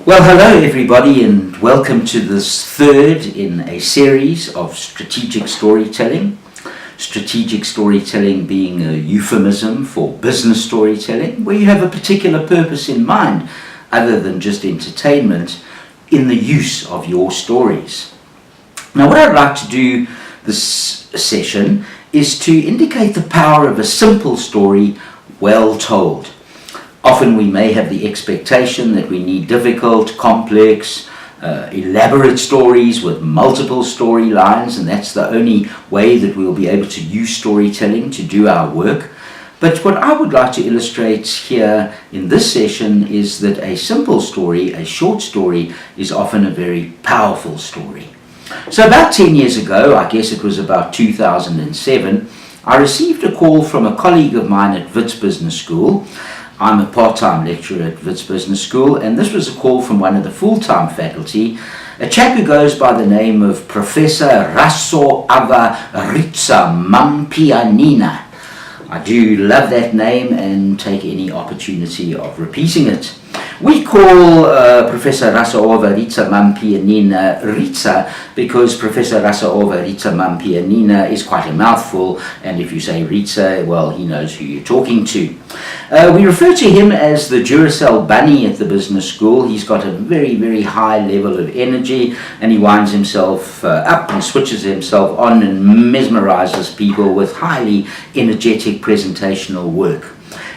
Well, hello everybody, and welcome to this third in a series of strategic storytelling. Strategic storytelling being a euphemism for business storytelling, where you have a particular purpose in mind other than just entertainment in the use of your stories. Now, what I'd like to do this session is to indicate the power of a simple story well told. Often we may have the expectation that we need difficult, complex, elaborate stories with multiple storylines, and that's the only way that we'll be able to use storytelling to do our work. But what I would like to illustrate here in this session is that a simple story, a short story, is often a very powerful story. So about 10 years ago, I guess it was about 2007, I received a call from a colleague of mine at Wits Business School. I'm a part-time lecturer at Wits Business School, and this was a call from one of the full-time faculty, a chap who goes by the name of Professor Rasoava Rijamampianina. I do love that name and take any opportunity of repeating it. We call Professor Rasoava Rijamampianina Rita because Professor Rasoava Rijamampianina is quite a mouthful, and if you say Rita, well, he knows who you're talking to. We refer to him as the Judicial bunny at the business school. He's got a very, very high level of energy, and he winds himself up and switches himself on and mesmerizes people with highly energetic presentational work.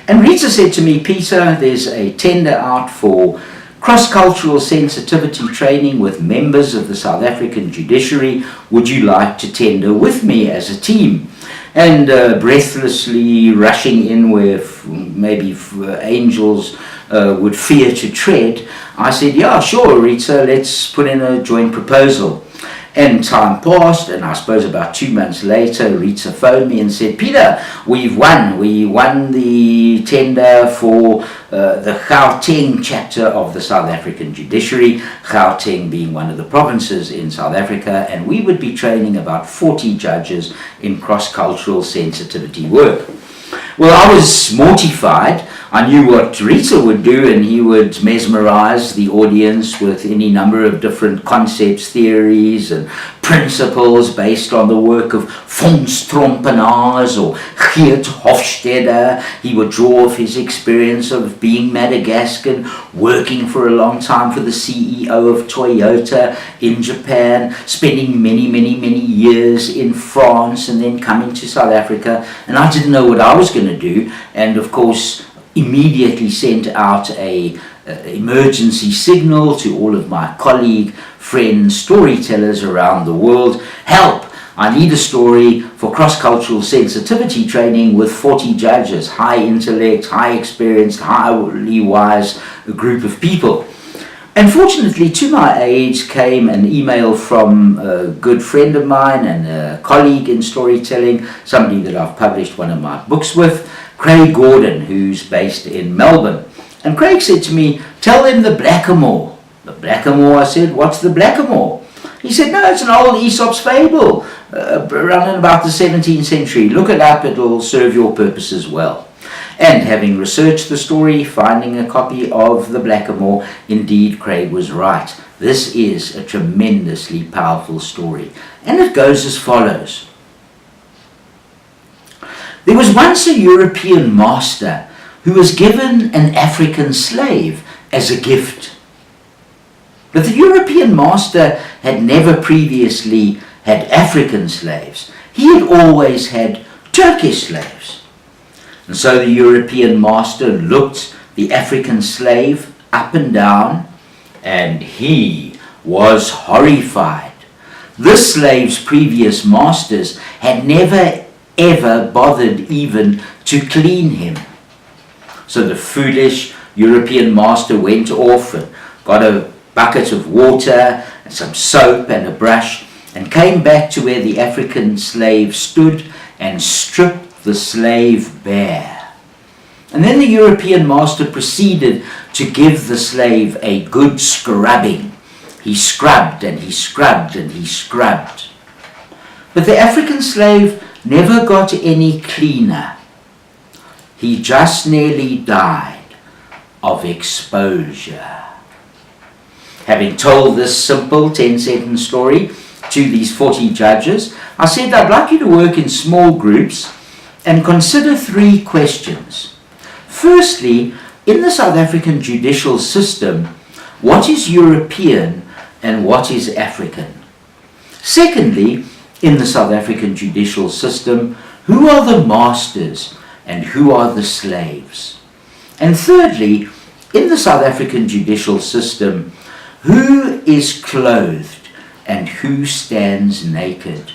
And Rita said to me, Peter, there's a tender out for cross-cultural sensitivity training with members of the South African judiciary. Would you like to tender with me as a team? And breathlessly rushing in where maybe angels would fear to tread, I said, yeah, sure, Rita, let's put in a joint proposal. And time passed, and I suppose about 2 months later, Rita phoned me and said, Peter, we won the tender for the Gauteng chapter of the South African judiciary, Gauteng being one of the provinces in South Africa, and we would be training about 40 judges in cross-cultural sensitivity work. Well, I was mortified. I knew what Rita would do, and he would mesmerize the audience with any number of different concepts, theories, and principles based on the work of von Strompenaars or Geert Hofstede. He would draw off his experience of being Madagascan, working for a long time for the CEO of Toyota in Japan, spending many years in France, and then coming to South Africa. And I didn't know what I was going to do, and of course immediately sent out a emergency signal to all of my colleague, friends, storytellers around the world. Help! I need a story for cross-cultural sensitivity training with 40 judges, high intellect, high experienced, highly wise group of people. Unfortunately, to my aid came an email from a good friend of mine and a colleague in storytelling, somebody that I've published one of my books with, Craig Gordon, who's based in Melbourne. And Craig said to me, tell them the Blackamoor. The Blackamoor, I said, what's the Blackamoor? He said, no, it's an old Aesop Fable, around in about the 17th century. Look it up, it'll serve your purposes well. And having researched the story, finding a copy of the Blackamoor, indeed Craig was right. This is a tremendously powerful story. And it goes as follows. There was once a European master who was given an African slave as a gift. But the European master had never previously had African slaves. He had always had Turkish slaves. And so the European master looked the African slave up and down, and he was horrified. This slave's previous masters had never ever bothered even to clean him. So the foolish European master went off and got a bucket of water and some soap and a brush and came back to where the African slave stood and stripped the slave bare. And then the European master proceeded to give the slave a good scrubbing. He scrubbed and he scrubbed and he scrubbed. But the African slave never got any cleaner. He just nearly died of exposure. Having told this simple 10-sentence story to these 40 judges, I said I'd like you to work in small groups and consider 3 questions. Firstly, in the South African judicial system, what is European and what is African? Secondly, in the South African judicial system, who are the masters and who are the slaves? And thirdly, in the South African judicial system, who is clothed and who stands naked?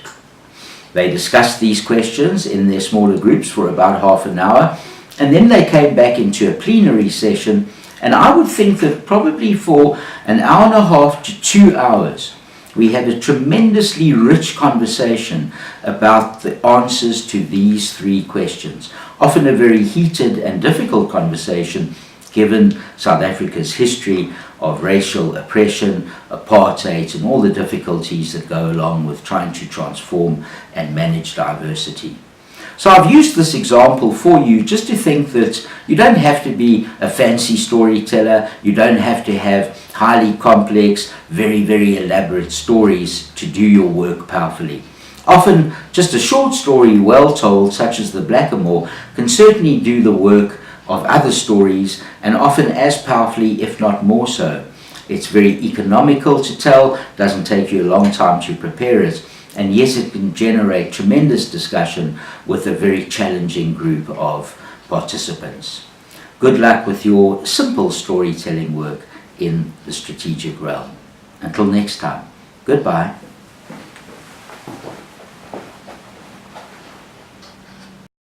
They discussed these questions in their smaller groups for about half an hour, and then they came back into a plenary session, and I would think that probably for an hour and a half to 2 hours, we had a tremendously rich conversation about the answers to these 3 questions. Often a very heated and difficult conversation, given South Africa's history of racial oppression, apartheid, and all the difficulties that go along with trying to transform and manage diversity. So I've used this example for you just to think that you don't have to be a fancy storyteller, you don't have to have highly complex, very, very elaborate stories to do your work powerfully. Often just a short story well told, such as the Blackamoor, can certainly do the work of other stories, and often as powerfully, if not more so. It's very economical to tell, doesn't take you a long time to prepare it, and yes, it can generate tremendous discussion with a very challenging group of participants. Good luck with your simple storytelling work in the strategic realm. Until next time, goodbye.